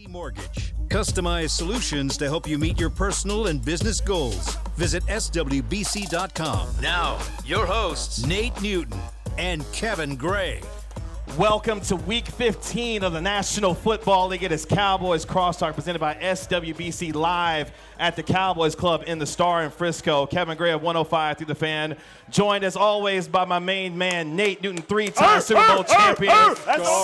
Mortgage. Customized solutions to help you meet your personal and business goals. Visit swbc.com. Now, your hosts, Nate Newton and Kevin Gray. Welcome to Week 15 of the National Football League. It is Cowboys Crosstalk presented by SWBC live at the Cowboys Club in the Star in Frisco. Kevin Gray of 105 through the Fan, joined as always by my main man, Nate Newton, three-time Super Bowl champion,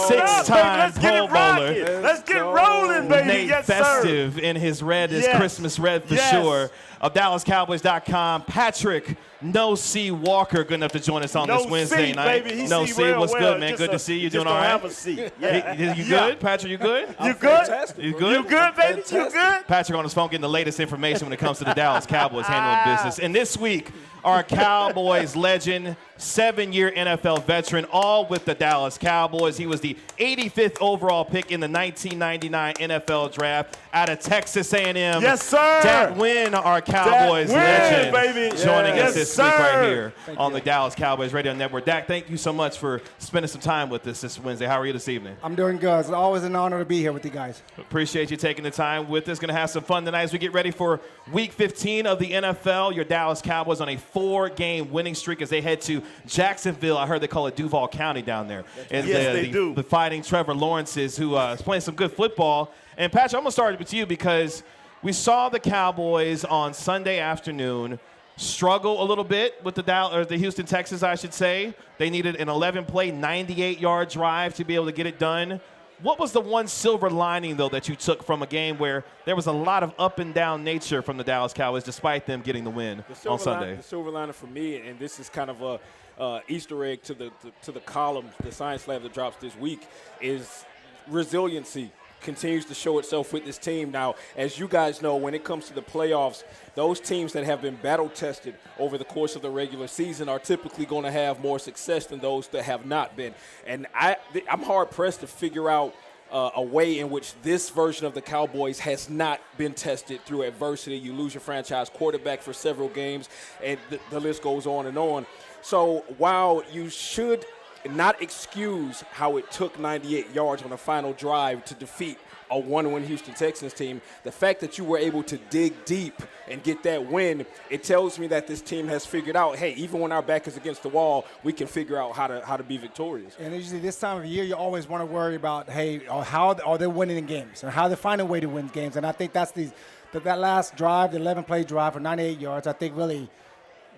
six-time Pro Bowler. Let's get rolling, baby. Nate yes, festive sir. in his red, his Christmas red for sure. Of DallasCowboys.com, Patrick No C Walker, good enough to join us on this Wednesday night. Baby. No C, what's good, man? Good to see you. Doing all right? Have a seat. Yeah. You good, Patrick? You good? You good? You good? You good, baby? You good? Patrick on his phone getting the latest information when it comes to the Dallas Cowboys handling business. And this week, our Cowboys legend, 7-year NFL veteran, all with the Dallas Cowboys. He was the 85th overall pick in the 1999 NFL Draft out of Texas A&M. Yes, sir. Nguyen, our Cowboys legend, baby. joining us this week right here Thank on you. the Dallas Cowboys Radio Network. Dak, thank you so much for spending some time with us this Wednesday. How are you this evening? I'm doing good. It's always an honor to be here with you guys. Appreciate you taking the time with us. Going to have some fun tonight as we get ready for Week 15 of the NFL. Your Dallas Cowboys on a 4-game winning streak as they head to Jacksonville. I heard they call it Duval County down there. And yes, they do. The Fighting Trevor Lawrences, who is playing some good football. And, Patrick, I'm going to start with you because we saw the Cowboys on Sunday afternoon struggle a little bit with the Houston Texans, I should say. They needed an 11-play, 98-yard drive to be able to get it done. What was the one silver lining, though, that you took from a game where there was a lot of up-and-down nature from the Dallas Cowboys despite them getting the win on Sunday? The silver lining for me, and this is kind of a Easter egg to the column, the Science Lab that drops this week, is resiliency continues to show itself with this team. Now, as you guys know, when it comes to the playoffs, those teams that have been battle-tested over the course of the regular season are typically going to have more success than those that have not been. And I'm hard-pressed to figure out a way in which this version of the Cowboys has not been tested through adversity. You lose your franchise quarterback for several games, and the list goes on and on. So while you should not excuse how it took 98 yards on the final drive to defeat a 1-1 Houston Texans team, the fact that you were able to dig deep and get that win, it tells me that this team has figured out, hey, even when our back is against the wall, we can figure out how to be victorious. And usually this time of year, you always want to worry about, hey, how are they winning in games and how they find a way to win games. And I think that's that last drive, the 11-play drive for 98 yards, I think really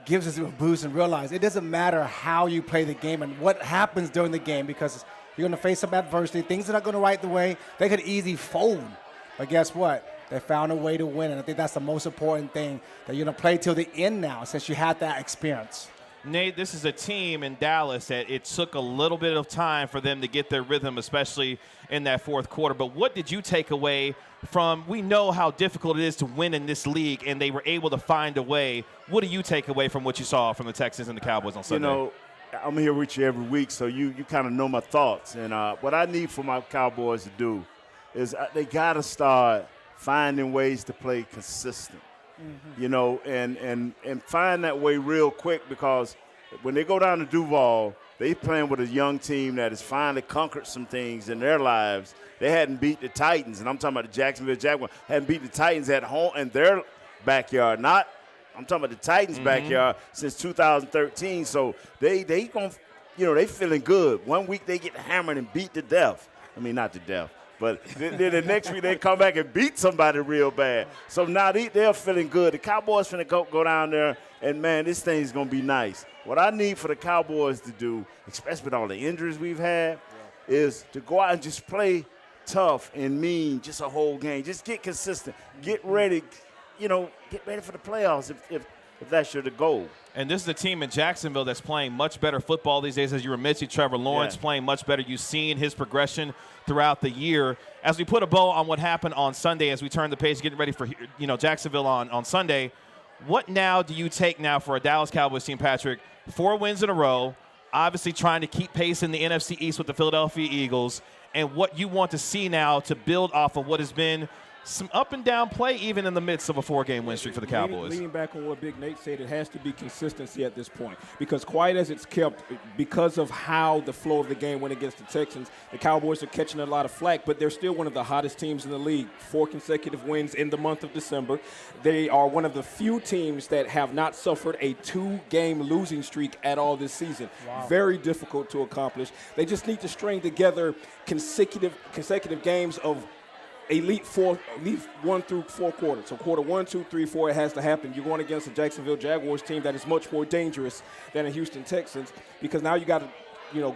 gives us a boost and realize it doesn't matter how you play the game and what happens during the game, because you're going to face some adversity. Things are not going to right the way. They could easily fold. But guess what? They found a way to win, and I think that's the most important thing, that you're going to play till the end now since you had that experience. Nate, this is a team in Dallas that it took a little bit of time for them to get their rhythm, especially in that fourth quarter. But what did you take away from, we know how difficult it is to win in this league, and they were able to find a way. What do you take away from what you saw from the Texans and the Cowboys on Sunday? You know, I'm here with you every week, so you kind of know my thoughts. And what I need for my Cowboys to do is they got to start finding ways to play consistent. You know, and find that way real quick, because when they go down to Duval, they playing with a young team that has finally conquered some things in their lives. They hadn't beat the Titans, and I'm talking about the Jacksonville Jaguars, hadn't beat the Titans at home in their backyard. I'm talking about the Titans' backyard since 2013. So they going, they feeling good. One week they get hammered and beat to death. I mean, not to death. But then the next week they come back and beat somebody real bad. So now they're feeling good. The Cowboys finna go down there, and, man, this thing is going to be nice. What I need for the Cowboys to do, especially with all the injuries we've had, is to go out and just play tough and mean just a whole game. Just get consistent. Get ready, get ready for the playoffs if that's your goal. And this is a team in Jacksonville that's playing much better football these days. As you were mentioning, Trevor Lawrence playing much better. You've seen his progression throughout the year. As we put a bow on what happened on Sunday, as we turn the page, getting ready for Jacksonville on Sunday, what now do you take now for a Dallas Cowboys team, Patrick? 4 wins in a row, obviously trying to keep pace in the NFC East with the Philadelphia Eagles, and what you want to see now to build off of what has been some up and down play even in the midst of a 4-game win streak for the Cowboys. Leaning back on what Big Nate said, it has to be consistency at this point, because quite as it's kept, because of how the flow of the game went against the Texans, the Cowboys are catching a lot of flack, but they're still one of the hottest teams in the league. 4 consecutive wins in the month of December. They are one of the few teams that have not suffered a 2-game losing streak at all this season. Wow. Very difficult to accomplish. They just need to string together consecutive games of elite 1 through 4 quarters. So quarter 1, 2, 3, 4, it has to happen. You're going against the Jacksonville Jaguars team that is much more dangerous than the Houston Texans, because now you got to,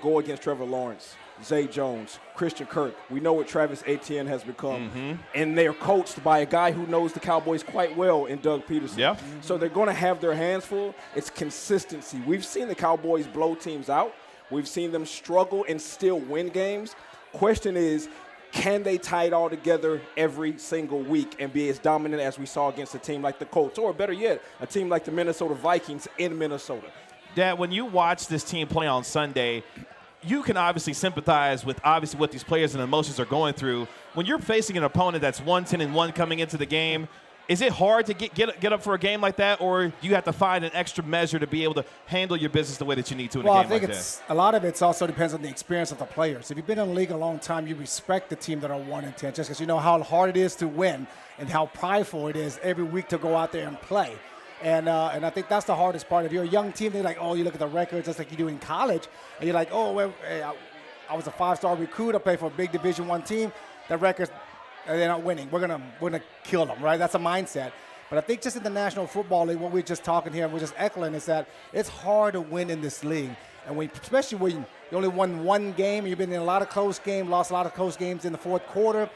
go against Trevor Lawrence, Zay Jones, Christian Kirk. We know what Travis Etienne has become. And they're coached by a guy who knows the Cowboys quite well in Doug Peterson. Yeah. So they're going to have their hands full. It's consistency. We've seen the Cowboys blow teams out. We've seen them struggle and still win games. Question is, can they tie it all together every single week and be as dominant as we saw against a team like the Colts, or better yet, a team like the Minnesota Vikings in Minnesota? Dad, when you watch this team play on Sunday, you can obviously sympathize with what these players and emotions are going through. When you're facing an opponent that's 1-10-1 coming into the game, is it hard to get up for a game like that, or do you have to find an extra measure to be able to handle your business the way that you need to in a game like that? Well, I think a lot of it also depends on the experience of the players. If you've been in the league a long time, you respect the team that are 1-10, just because you know how hard it is to win and how prideful it is every week to go out there and play. And I think that's the hardest part. If you're a young team, they're like, oh, you look at the records just like you do in college, and you're like, oh, well, hey, I was a 5-star recruit. I played for a big Division I team. The records, they're not winning. We're gonna kill them, right? That's a mindset. But I think just in the National Football League, what we're just talking here, we're just echoing, is that it's hard to win in this league. And especially when you only won 1 game, you've been in a lot of close games, lost a lot of close games in the fourth quarter,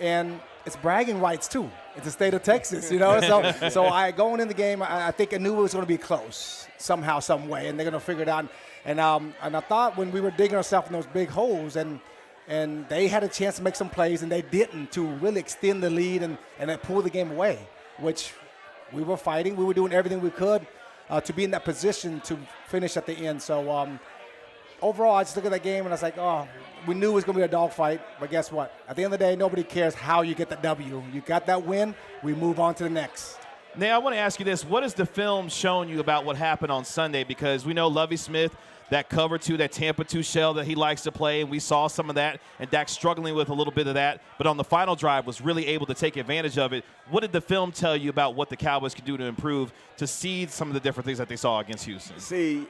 and it's bragging rights too. It's the state of Texas, So going in the game, I think I knew it was going to be close somehow, some way, and they're going to figure it out. And I thought when we were digging ourselves in those big holes, and they had a chance to make some plays, and they didn't, to really extend the lead and then pull the game away, which we were fighting. We were doing everything we could to be in that position to finish at the end. So overall, I just look at that game, and I was like, oh, we knew it was going to be a dogfight, but guess what? At the end of the day, nobody cares how you get the W. You got that win, we move on to the next. Now, I want to ask you this. What has the film shown you about what happened on Sunday? Because we know Lovie Smith, that cover 2, that Tampa 2 shell that he likes to play, and we saw some of that, and Dak struggling with a little bit of that, but on the final drive was really able to take advantage of it. What did the film tell you about what the Cowboys could do to improve, to seed some of the different things that they saw against Houston? See,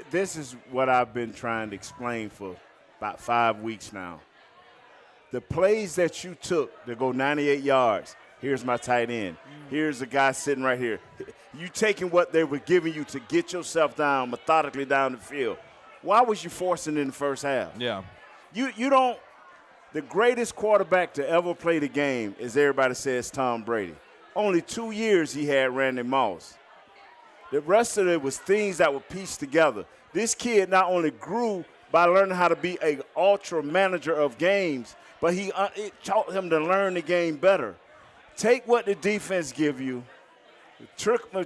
this is what I've been trying to explain for about 5 weeks now. The plays that you took to go 98 yards, here's my tight end. Here's the guy sitting right here. You taking what they were giving you to get yourself down methodically down the field. Why was you forcing in the first half? Yeah. You don't – the greatest quarterback to ever play the game, as everybody says, Tom Brady. Only 2 years he had Randy Moss. The rest of it was things that were pieced together. This kid not only grew by learning how to be an ultra manager of games, but it taught him to learn the game better. Take what the defense give you, trickle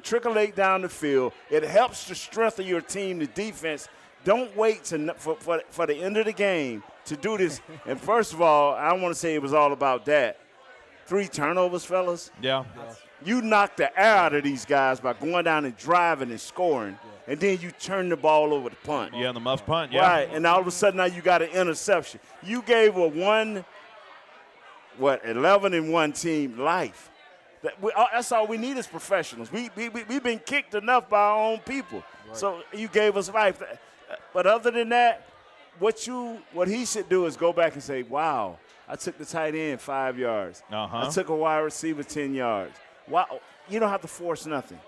down the field. It helps to strengthen your team, the defense. Don't wait for the end of the game to do this. And first of all, I don't want to say it was all about that. 3 turnovers, fellas. Yeah. You knock the air out of these guys by going down and driving and scoring, and then you turn the ball over to punt. Yeah, the muff punt, yeah. Right, and all of a sudden now you got an interception. You gave a 11-1 team life. That's all we need as professionals. We've been kicked enough by our own people. Right. So you gave us life. But other than that, what he should do is go back and say, wow, I took the tight end 5 yards. I took a wide receiver 10 yards. Wow, you don't have to force nothing.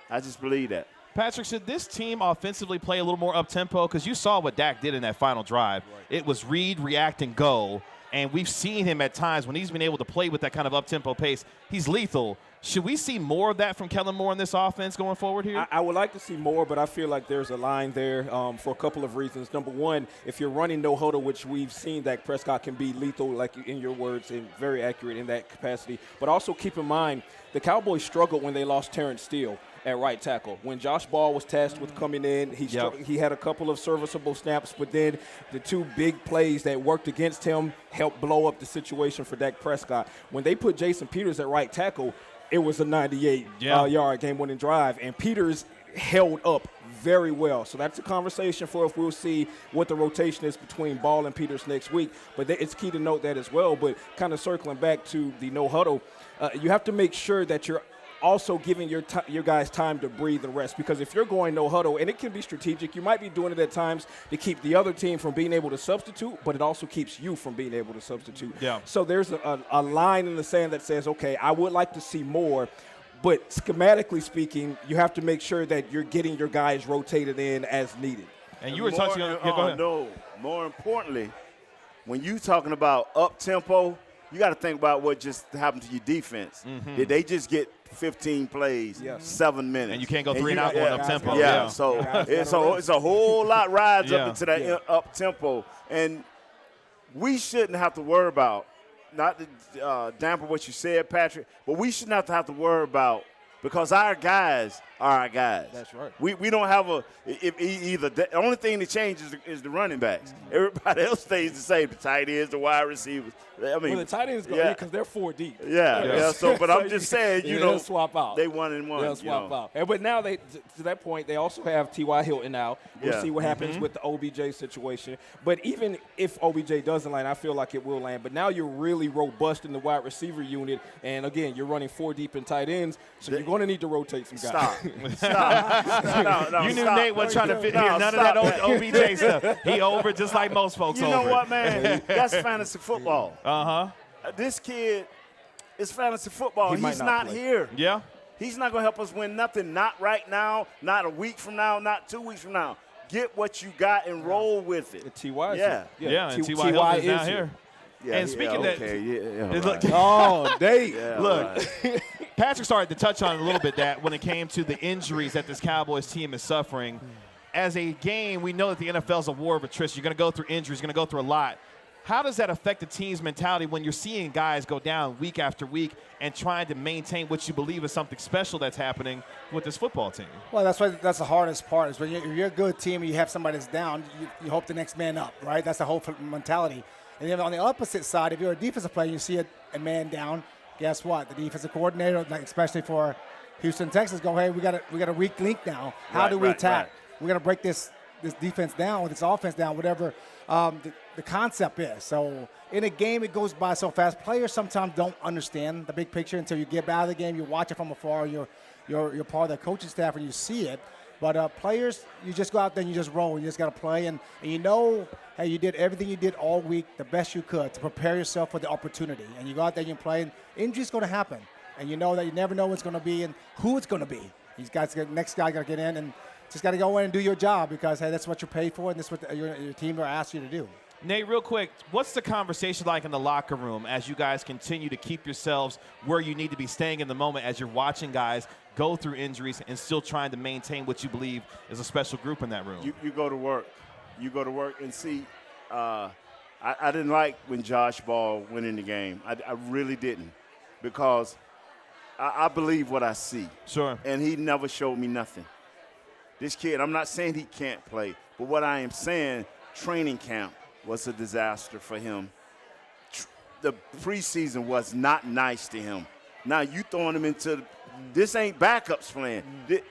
I just believe that. Patrick, should this team offensively play a little more up-tempo? Because you saw what Dak did in that final drive. Right. It was read, react, and go. And we've seen him at times when he's been able to play with that kind of up-tempo pace. He's lethal. Should we see more of that from Kellen Moore in this offense going forward here? I would like to see more, but I feel like there's a line there for a couple of reasons. Number one, if you're running no huddle, which we've seen Dak Prescott can be lethal, like in your words, and very accurate in that capacity. But also keep in mind, the Cowboys struggled when they lost Terrence Steele. at right tackle. When Josh Ball was tasked with coming in, he had a couple of serviceable snaps, but then the two big plays that worked against him helped blow up the situation for Dak Prescott. When they put Jason Peters at right tackle, it was a 98-yard game-winning drive, and Peters held up very well. So that's a conversation for if we'll see what the rotation is between Ball and Peters next week. But it's key to note that as well. But kind of circling back to the no huddle, you have to make sure that you're also giving your guys time to breathe and rest, because if you're going no huddle, and it can be strategic, you might be doing it at times to keep the other team from being able to substitute, but it also keeps you from being able to substitute. Yeah. So there's a line in the sand that says, okay, I would like to see more, but schematically speaking, you have to make sure that you're getting your guys rotated in as needed. And you were touching on – go ahead. No, more importantly, when you talking about up-tempo, you got to think about what just happened to your defense. Mm-hmm. Did they just get 15 plays, 7 minutes? And you can't go 3 and out going up-tempo. Yeah, so it's a whole lot rides up into that up-tempo. And we shouldn't have to worry about, not to dampen what you said, Patrick, but we shouldn't have to worry about, because our guys are our guys. That's right. We don't have the only thing that changes is the running backs. Mm-hmm. Everybody else stays the same. The tight ends, the wide receivers. I mean, the tight ends go because they're 4 deep. Yeah. So, but I'm just saying, they'll swap out. They 1-1. They'll swap out. But now to that point, they also have T.Y. Hilton now. We'll see what happens with the OBJ situation. But even if OBJ doesn't land, I feel like it will land. But now you're really robust in the wide receiver unit, and again, you're running 4 deep in tight ends, so you're going to need to rotate some guys. Stop. No, you knew Nate wasn't trying to fit here. None of that OBJ stuff. He over just like most folks over. You know what, man? That's fantasy football. Uh-huh. This kid is fantasy football. He's not here. Yeah. He's not going to help us win nothing. Not right now, not a week from now, not 2 weeks from now. Get what you got and roll with it. T.Y. And T.Y. Hilton is now here. Yeah, and speaking of that, look, Patrick started to touch on it a little bit, that when it came to the injuries that this Cowboys team is suffering, as a game, we know that the NFL is a war of attrition. You're going to go through injuries, you're going to go through a lot. How does that affect the team's mentality when you're seeing guys go down week after week and trying to maintain what you believe is something special that's happening with this football team? Well, that's the hardest part, is when you're a good team and you have somebody that's down, you hope the next man up, right? That's the whole mentality. And then on the opposite side, if you're a defensive player, you see a man down, guess what? The defensive coordinator, especially for Houston, Texas, go, hey, we got a weak link now. How do we attack? We're going to break this defense down, this offense down, whatever the concept is. So in a game, it goes by so fast. Players sometimes don't understand the big picture until you get out of the game. You watch it from afar. You're part of the coaching staff and you see it. But players, you just go out there and you just roll. You just got to play. And you know, hey, you did everything you did all week the best you could to prepare yourself for the opportunity. And you go out there and you play, and injury's going to happen. And you know that you never know what's going to be and who it's going to be. These guys, next guy got to get in and just got to go in and do your job, because, hey, that's what you're paid for and that's what your team are asked you to do. Nate, real quick, what's the conversation like in the locker room as you guys continue to keep yourselves where you need to be, staying in the moment as you're watching guys go through injuries and still trying to maintain what you believe is a special group in that room? You go to work. You go to work and see. I didn't like when Josh Ball went in the game. I really didn't, because I believe what I see. Sure. And he never showed me nothing. This kid, I'm not saying he can't play, but what I am saying, training camp was a disaster for him. The preseason was not nice to him. Now you throwing him into this ain't backups playing.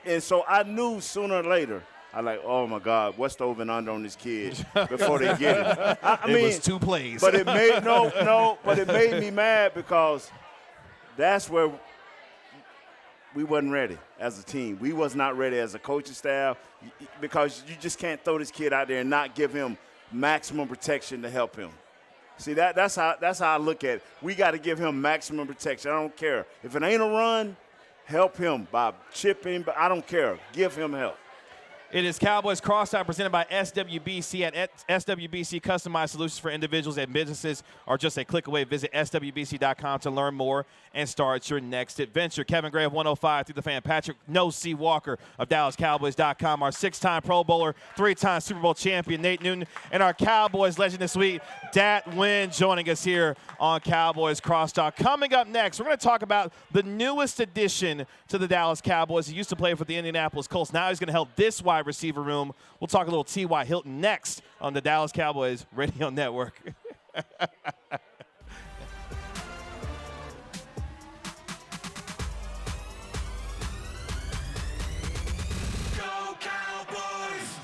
And so I knew sooner or later, oh my God, what's the over and under on this kid before they get it? I mean, it was 2 plays. But it made but it made me mad, because that's where we wasn't ready as a team. We was not ready as a coaching staff, because you just can't throw this kid out there and not give him maximum protection to help him. See, that's how I look at it. We got to give him maximum protection. I don't care. If it ain't a run, help him by chipping, but I don't care. Give him help. It is Cowboys Crosstalk presented by SWBC. At SWBC, customized solutions for individuals and businesses are just a click away. Visit SWBC.com to learn more and start your next adventure. Kevin Gray of 105 through the fan. Patrick No C. Walker of DallasCowboys.com. Our 6-time Pro Bowler, 3-time Super Bowl champion Nate Newton, and our Cowboys legend this week, Dat Nguyen, joining us here on Cowboys Crosstalk. Coming up next, we're going to talk about the newest addition to the Dallas Cowboys. He used to play for the Indianapolis Colts. Now he's going to help this wide receiver room. We'll talk a little T.Y. Hilton next on the Dallas Cowboys Radio Network. Go Cowboys!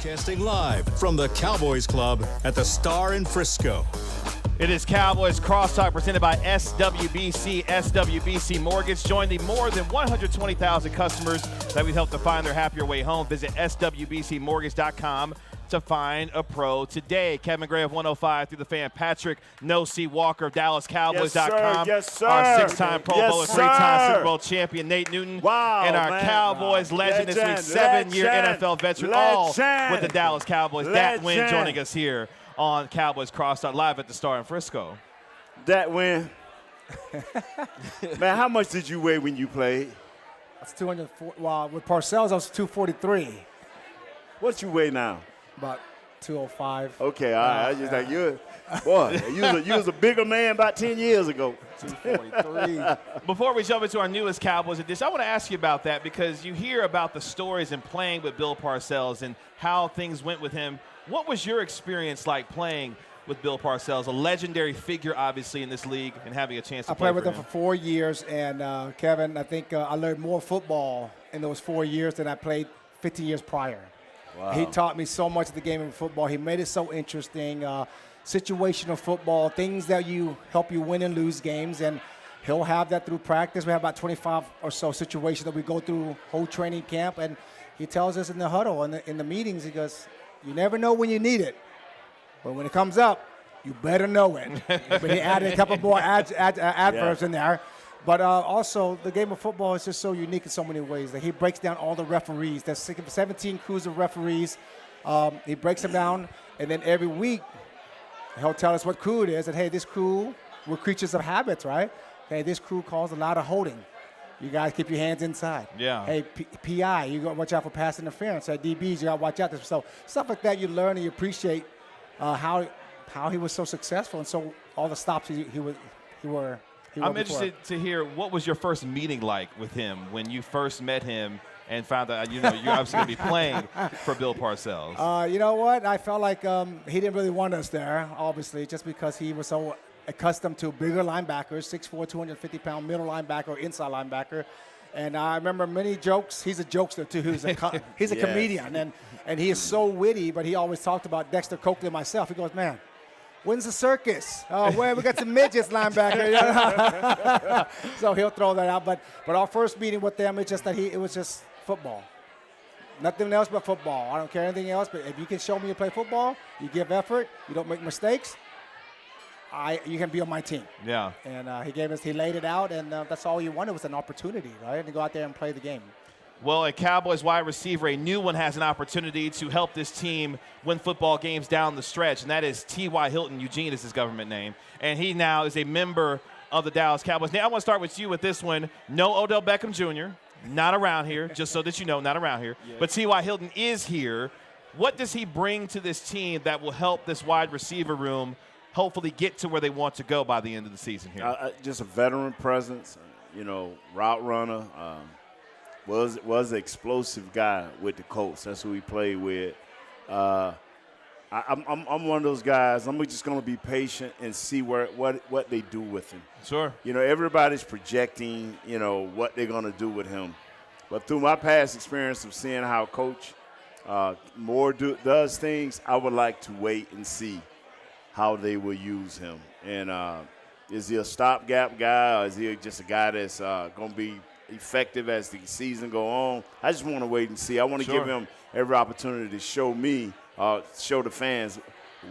Broadcasting live from the Cowboys Club at the Star in Frisco. It is Cowboys Crosstalk presented by SWBC. SWBC Mortgage. Join the more than 120,000 customers that we've helped to find their happier way home. Visit SWBCmortgage.com to find a pro today. Kevin Gray of 105 through the fan. Patrick No C. Walker of DallasCowboys.com. Yes, sir. Our 6-time Pro Yes, Bowler, sir. 3-time Super Bowl champion Nate Newton. Wow, and our man. Cowboys legend this week, 7-year NFL veteran, all with the Dallas Cowboys. Dat Nguyen joining us here on Cowboys Crosstalk live at the Star in Frisco. Dat Nguyen. Man, how much did you weigh when you played? That's 204. Well, with Parcells, I was 243. What you weigh now? About 205. Okay, all right. I was just like, you was a bigger man about 10 years ago. 243. Before we jump into our newest Cowboys edition, I want to ask you about that because you hear about the stories and playing with Bill Parcells and how things went with him. What was your experience like playing with Bill Parcells, a legendary figure, obviously, in this league, and having a chance to play I played with him him for 4 years, and Kevin, I think I learned more football in those 4 years than I played 50 years prior. Wow. He taught me so much of the game of football. He made it so interesting. situational football, things that you help you win and lose games, and he'll have that through practice. We have about 25 or so situations that we go through whole training camp, and he tells us in the huddle, in the meetings, he goes, you never know when you need it, but when it comes up, you better know it. But he added a couple more adverbs in there. But also, the game of football is just so unique in so many ways. Like, he breaks down all the referees. There's 17 crews of referees. He breaks them down, and then every week, he'll tell us what crew it is, and hey, this crew, we're creatures of habits, right? Hey, this crew calls a lot of holding. You guys keep your hands inside. Yeah. Hey, PI, you got to watch out for pass interference. Hey, DBs, you got to watch out. So stuff like that, you learn and you appreciate how he was so successful and so all the stops he were. I'm interested to hear, what was your first meeting like with him when you first met him and found out you're obviously going to be playing for Bill Parcells? You know what? I felt like he didn't really want us there, obviously, just because he was so accustomed to bigger linebackers, 6'4", 250-pound middle linebacker, inside linebacker. And I remember many jokes. He's a jokester, too. He's a comedian, and he is so witty, but he always talked about Dexter Coakley and myself. He goes, man, when's the circus? Where we got some midgets linebacker. So he'll throw that out. But our first meeting with them, it's just that it was just football. Nothing else but football. I don't care anything else, but if you can show me you play football, you give effort, you don't make mistakes, you can be on my team. Yeah. And he laid it out, and that's all you wanted was an opportunity, right? To go out there and play the game. Well, a Cowboys wide receiver, a new one, has an opportunity to help this team win football games down the stretch, and that is T.Y. Hilton. Eugene is his government name. And he now is a member of the Dallas Cowboys. Now, I want to start with you with this one. No Odell Beckham Jr., not around here, just so that you know, not around here. Yes. But T.Y. Hilton is here. What does he bring to this team that will help this wide receiver room hopefully get to where they want to go by the end of the season here? Just a veteran presence, route runner. Was an explosive guy with the Colts. That's who he played with. I'm one of those guys. I'm just going to be patient and see what they do with him. Sure. Everybody's projecting, what they're going to do with him. But through my past experience of seeing how Coach Moore does things, I would like to wait and see how they will use him. And is he a stopgap guy, or is he just a guy that's going to be effective as the season go on? I just want to wait and see. I want to give him every opportunity to show me, show the fans,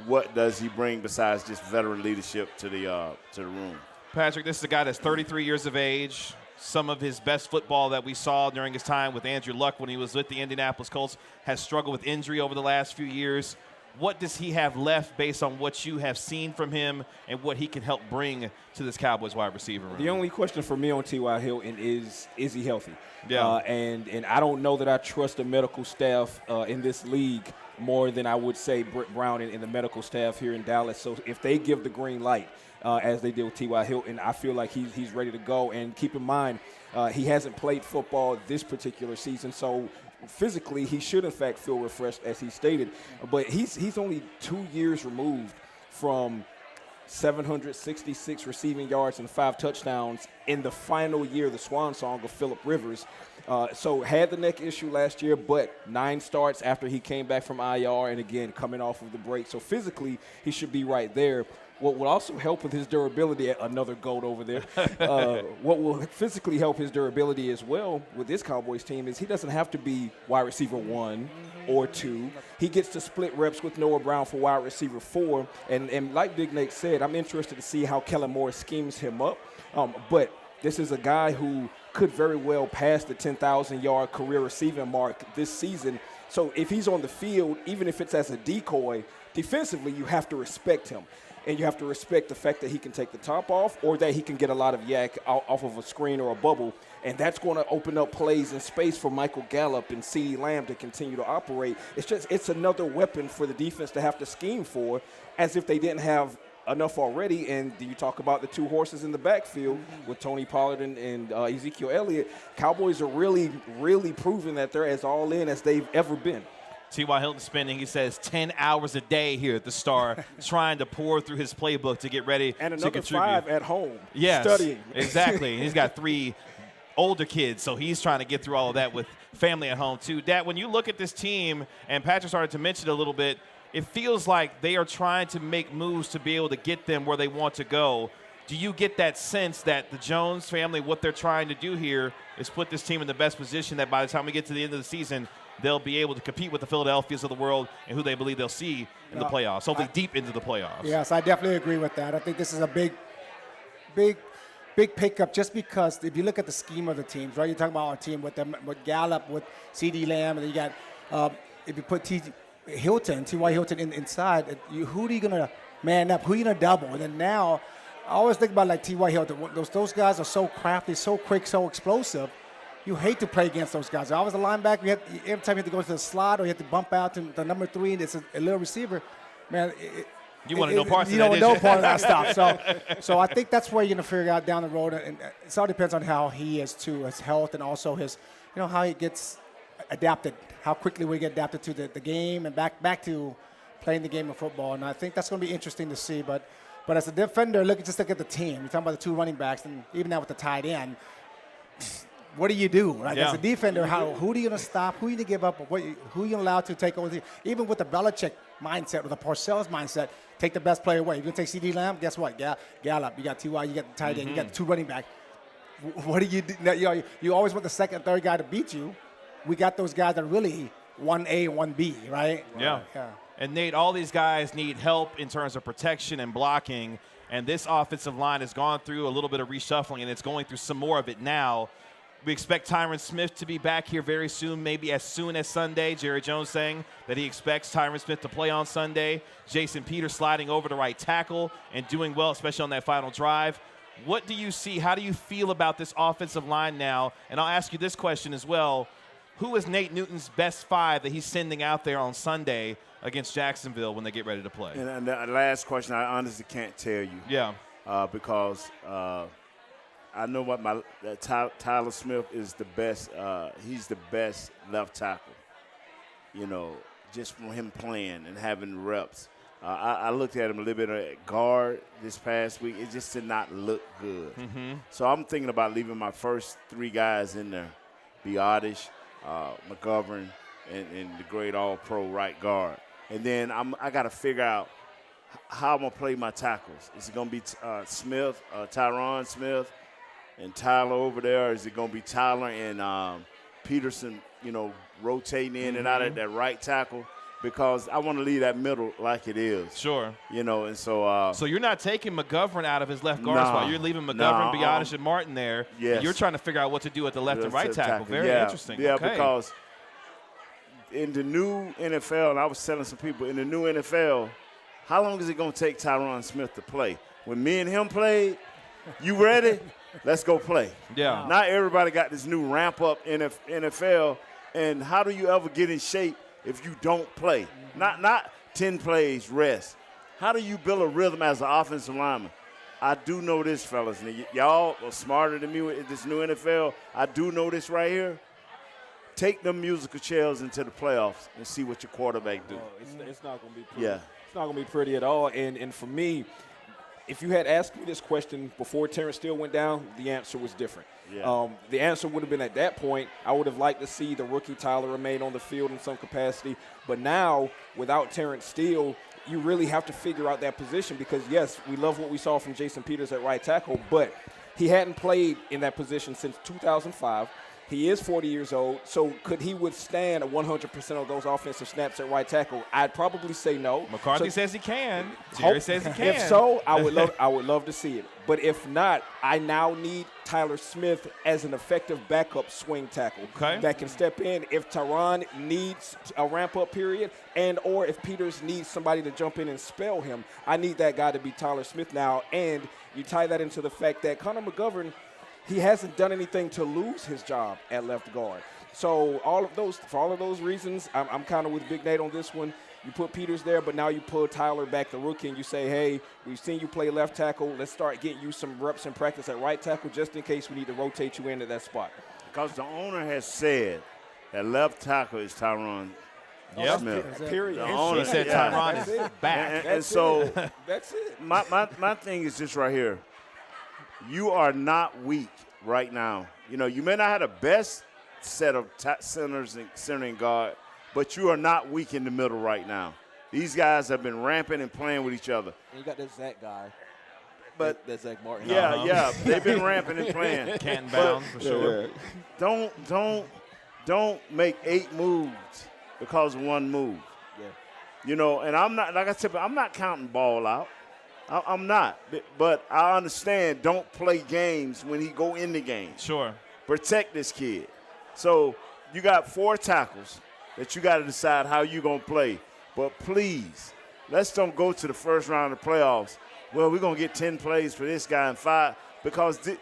what does he bring besides just veteran leadership to the room. Patrick, this is a guy that's 33 years of age. Some of his best football that we saw during his time with Andrew Luck when he was with the Indianapolis Colts has struggled with injury over the last few years. What does he have left based on what you have seen from him and what he can help bring to this Cowboys wide receiver room? The only question for me on T.Y. Hilton is he healthy? Yeah. And I don't know that I trust the medical staff in this league more than I would say Britt Brown and the medical staff here in Dallas. So if they give the green light, as they did with T.Y. Hilton, I feel like he's ready to go. And keep in mind, he hasn't played football this particular season, so physically he should in fact feel refreshed, as he stated, but he's only 2 years removed from 766 receiving yards and 5 touchdowns in the final year, the swan song of Phillip Rivers. So had the neck issue last year, but 9 starts after he came back from IR, and again coming off of the break. So physically he should be right there. What will also help with his durability, another GOAT over there, what will physically help his durability as well with this Cowboys team is he doesn't have to be wide receiver 1 or 2. He gets to split reps with Noah Brown for wide receiver 4. And like Big Nate said, I'm interested to see how Kellen Moore schemes him up. But this is a guy who could very well pass the 10,000-yard career receiving mark this season. So if he's on the field, even if it's as a decoy, defensively you have to respect him. And you have to respect the fact that he can take the top off or that he can get a lot of yak off of a screen or a bubble. And that's going to open up plays and space for Michael Gallup and CeeDee Lamb to continue to operate. It's another weapon for the defense to have to scheme for, as if they didn't have enough already. And you talk about the 2 horses in the backfield with Tony Pollard and Ezekiel Elliott. Cowboys are really, really proving that they're as all in as they've ever been. T.Y. Hilton spending, he says, 10 hours a day here at the Star trying to pour through his playbook to get ready and to contribute. another 5 at home studying. Yes, exactly. He's got 3 older kids, so he's trying to get through all of that with family at home too. Dad, when you look at this team, and Patrick started to mention it a little bit, it feels like they are trying to make moves to be able to get them where they want to go. Do you get that sense that the Jones family, what they're trying to do here is put this team in the best position that by the time we get to the end of the season, they'll be able to compete with the Philadelphias of the world and who they believe they'll see in the playoffs, hopefully deep into the playoffs. Yes, I definitely agree with that. I think this is a big pickup just because if you look at the scheme of the teams, right? You're talking about our team with Gallup, with C.D. Lamb, and then you got if you put T.Y. Hilton inside, who are you going to man up? Who are you going to double? And then now, I always think about like T.Y. Hilton. Those guys are so crafty, so quick, so explosive. You hate to play against those guys. I was a linebacker. Every time you have to go to the slot or you have to bump out to the number 3 and it's a little receiver, man. You want to know parts of that, you don't know part of that stuff. So I think that's where you're going to figure out down the road. And it all depends on how he is too, his health and also his, how he gets adapted, how quickly we get adapted to the game and back to playing the game of football. And I think that's going to be interesting to see. But as a defender, look at the team. You're talking about the 2 running backs, and even now with the tight end, what do you do? Right? Yeah. As a defender, who are you going to stop? Who are you going to give up? Who are you going to allow to take over? Even with the Belichick mindset or the Parcells mindset, take the best player away. You're going to take C.D. Lamb, guess what? Gallup, you got T.Y., you got the tight end, you got the 2 running back. What do you do? You always want the second, third guy to beat you. We got those guys that are really 1A and 1B, right? Yeah. Yeah. And, Nate, all these guys need help in terms of protection and blocking, and this offensive line has gone through a little bit of reshuffling, and it's going through some more of it now. We expect Tyron Smith to be back here very soon, maybe as soon as Sunday. Jerry Jones saying that he expects Tyron Smith to play on Sunday. Jason Peters sliding over to right tackle and doing well, especially on that final drive. What do you see? How do you feel about this offensive line now? And I'll ask you this question as well. Who is Nate Newton's best 5 that he's sending out there on Sunday against Jacksonville when they get ready to play? And the last question, I honestly can't tell you. Yeah. Because I know what Tyler Smith is the best. He's the best left tackle. Just from him playing and having reps. I looked at him a little bit at guard this past week. It just did not look good. Mm-hmm. So I'm thinking about leaving my first 3 guys in there: Biotish, McGovern, and the great All-Pro right guard. And then I got to figure out how I'm gonna play my tackles. Is it gonna be Smith, Tyron Smith, and Tyler over there? Or is it going to be Tyler and Peterson, rotating in and out at that right tackle? Because I want to leave that middle like it is. Sure. And so. So you're not taking McGovern out of his left guard spot. You're leaving McGovern, Biotish, and Martin there. Yes. You're trying to figure out what to do at the left and right tackle. Very interesting. Yeah, okay. Because in the new NFL, and I was telling some people, in the new NFL, how long is it going to take Tyron Smith to play? When me and him played, you ready? Let's go play. Yeah. Not everybody got this new ramp-up in NFL, and how do you ever get in shape if you don't play? Not 10 plays, rest. How do you build a rhythm as an offensive lineman? I do know this, fellas. And y'all are smarter than me with this new NFL. I do know this right here. Take them musical chairs into the playoffs and see what your quarterback do. It's not going to be pretty. Yeah. It's not going to be pretty at all. And for me, if you had asked me this question before Terrence Steele went down, the answer was different. Yeah. The answer would have been at that point, I would have liked to see the rookie Tyler remain on the field in some capacity. But now, without Terrence Steele, you really have to figure out that position because, yes, we love what we saw from Jason Peters at right tackle, but he hadn't played in that position since 2005. He is 40 years old, so could he withstand 100% of those offensive snaps at right tackle? I'd probably say no. McCarthy says he can. Jerry says he can. If so, I would love to see it. But if not, I now need Tyler Smith as an effective backup swing tackle that can step in if Tyron needs a ramp-up period and or if Peters needs somebody to jump in and spell him. I need that guy to be Tyler Smith now, and you tie that into the fact that Connor McGovern, he hasn't done anything to lose his job at left guard. So for all of those reasons, I'm kind of with Big Nate on this one. You put Peters there, but now you pull Tyler back, the rookie, and you say, hey, we've seen you play left tackle. Let's start getting you some reps in practice at right tackle just in case we need to rotate you into that spot. Because the owner has said that left tackle is Tyron Smith. Period. The owner, He said Tyron is back. And so That's it. my thing is just right here. You are not weak right now. You may not have the best set of centers and centering guard, but you are not weak in the middle right now. These guys have been ramping and playing with each other. And you got that Zach guy. But that Zach Martin. yeah, they've been ramping and playing. Canton bound for sure. Don't make 8 moves because of 1 move. Yeah. You know, and I'm not, like I said, but I'm not counting ball out. I'm not. But I understand, don't play games when he go in the game. Sure. Protect this kid. So you got 4 tackles that you got to decide how you going to play. But please, let's don't go to the first round of the playoffs. Well, we're going to get 10 plays for this guy and 5 because these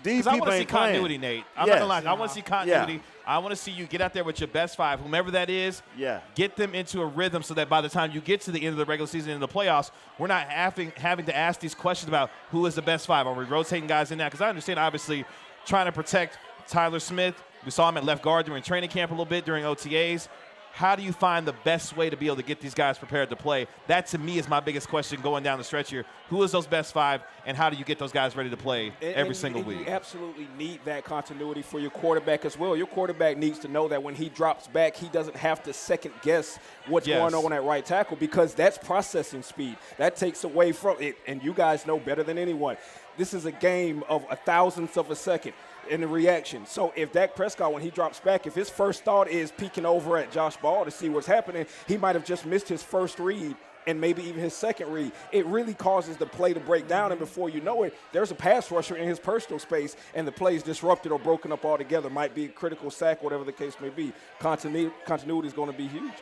people I want to see ain't continuity, playing. Nate. I'm not going to lie. I want to see continuity. Yeah. I want to see you get out there with your best 5, whomever that is. Yeah. Get them into a rhythm so that by the time you get to the end of the regular season and the playoffs, we're not having to ask these questions about who is the best 5. Are we rotating guys in that? Because I understand, obviously, trying to protect Tyler Smith. We saw him at left guard during training camp a little bit during OTAs. How do you find the best way to be able to get these guys prepared to play? That, to me, is my biggest question going down the stretch here. Who is those best 5, and how do you get those guys ready to play every single week? You absolutely need that continuity for your quarterback as well. Your quarterback needs to know that when he drops back, he doesn't have to second-guess what's going on at right tackle because that's processing speed. That takes away from it, and you guys know better than anyone. This is a game of a thousandth of a second in the reaction. So if Dak Prescott, when he drops back, if his first thought is peeking over at Josh Ball to see what's happening, he might have just missed his first read and maybe even his second read. It really causes the play to break down, and before you know it, there's a pass rusher in his personal space, and the play is disrupted or broken up altogether. Might be a critical sack, whatever the case may be. Continuity is going to be huge.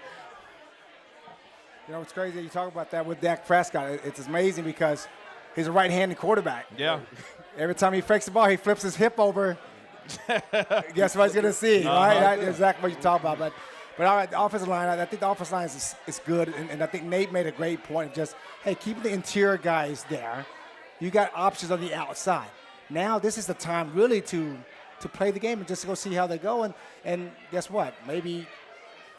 You know, it's crazy you talk about that with Dak Prescott. It's amazing because he's a right-handed quarterback. Yeah. Every time he fakes the ball, he flips his hip over. Guess what he's going to see, right? That's exactly what you talk about. But all right, the offensive line, I think the offensive line is good. And I think Nate made a great point of just, hey, keeping the interior guys there. You got options on the outside. Now this is the time really to play the game and just go see how they go. And guess what? Maybe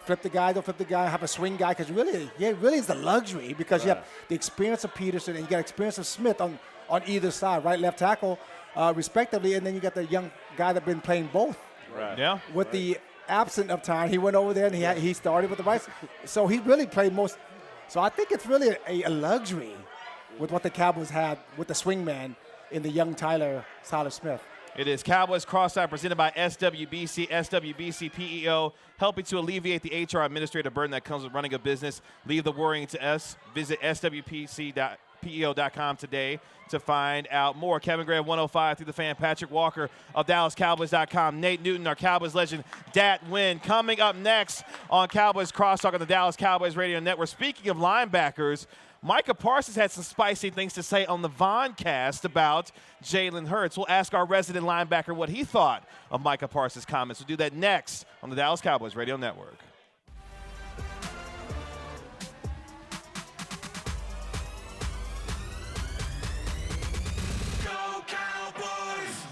flip the guy, don't flip the guy, have a swing guy. Because really is the luxury because you have the experience of Peterson and you got experience of Smith on either side, right, left tackle, respectively, and then you got the young guy that's been playing both. Right. Yeah. With the absent of time, he went over there and he started with the right. So he really played most. So I think it's really a luxury with what the Cowboys had with the swingman in the young Tyler Smith. It is Cowboys Crosstalk presented by SWBC, SWBC PEO, helping to alleviate the HR administrative burden that comes with running a business. Leave the worrying to us. Visit swpc.peo.com today to find out more. Kevin Graham, 105 through the fan. Patrick Walker of DallasCowboys.com. Nate Newton, our Cowboys legend. Dat Nguyen coming up next on Cowboys Crosstalk on the Dallas Cowboys Radio Network. Speaking of linebackers, Micah Parsons had some spicy things to say on the Voncast about Jalen Hurts. We'll ask our resident linebacker what he thought of Micah Parsons' comments. We'll do that next on the Dallas Cowboys Radio Network. Go Cowboys!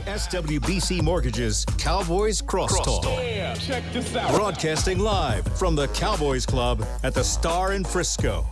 SWBC Mortgage's Cowboys Crosstalk. Yeah, check this out. Broadcasting live from the Cowboys Club at the Star in Frisco.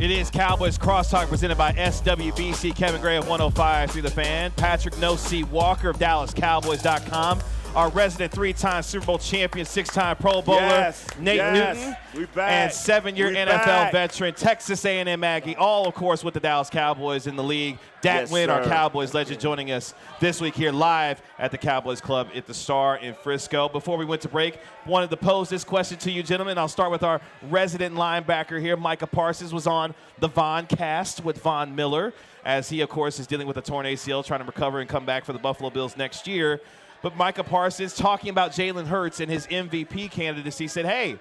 It is Cowboys Crosstalk presented by SWBC. Kevin Gray of 105 through the fan. Patrick No C. Walker of DallasCowboys.com. Our resident 3-time Super Bowl champion, 6-time Pro Bowler, Nate Newton, and 7-year NFL veteran, Texas A&M Aggie, all, of course, with the Dallas Cowboys in the league. Nguyen, our Cowboys legend, joining us this week here live at the Cowboys Club at the Star in Frisco. Before we went to break, wanted to pose this question to you, gentlemen. I'll start with our resident linebacker here. Micah Parsons was on the Von cast with Von Miller, as he, of course, is dealing with a torn ACL, trying to recover and come back for the Buffalo Bills next year. But Micah Parsons talking about Jalen Hurts and his MVP candidacy said, hey,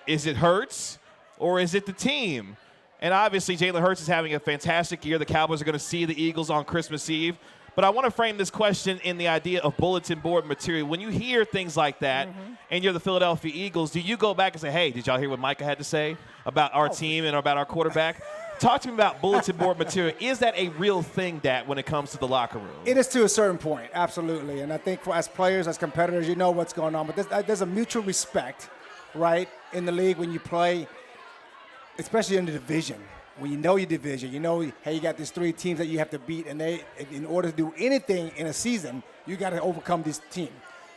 is it Hurts or is it the team? And obviously Jalen Hurts is having a fantastic year. The Cowboys are going to see the Eagles on Christmas Eve. But I want to frame this question in the idea of bulletin board material. When you hear things like that and you're the Philadelphia Eagles, do you go back and say, hey, did y'all hear what Micah had to say about our team and about our quarterback? Talk to me about bulletin board material. Is that a real thing, Dat, when it comes to the locker room? It is to a certain point, absolutely. And I think for as players, as competitors, you know what's going on. But there's a mutual respect, right, in the league when you play, especially in the division. When you know your division, you know, hey, you got these 3 teams that you have to beat, and they, in order to do anything in a season, you got to overcome this team.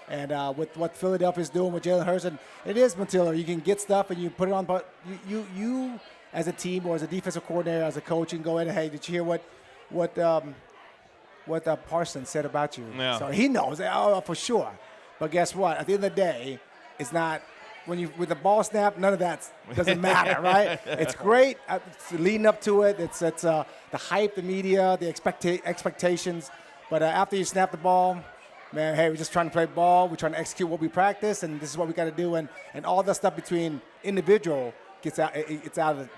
And with what Philadelphia is doing with Jalen Hurts, and it is material. You can get stuff and you put it on, but you as a team or as a defensive coordinator, as a coach, you can go in and, hey, did you hear what Parsons said about you? Yeah. So he knows, for sure. But guess what? At the end of the day, it's not with the ball snap. None of that doesn't matter, right? It's great. It's leading up to it. It's the hype, the media, the expectations. But after you snap the ball, man, hey, we're just trying to play ball. We're trying to execute what we practice, and this is what we got to do. And all that stuff between individual gets out. It's out of the.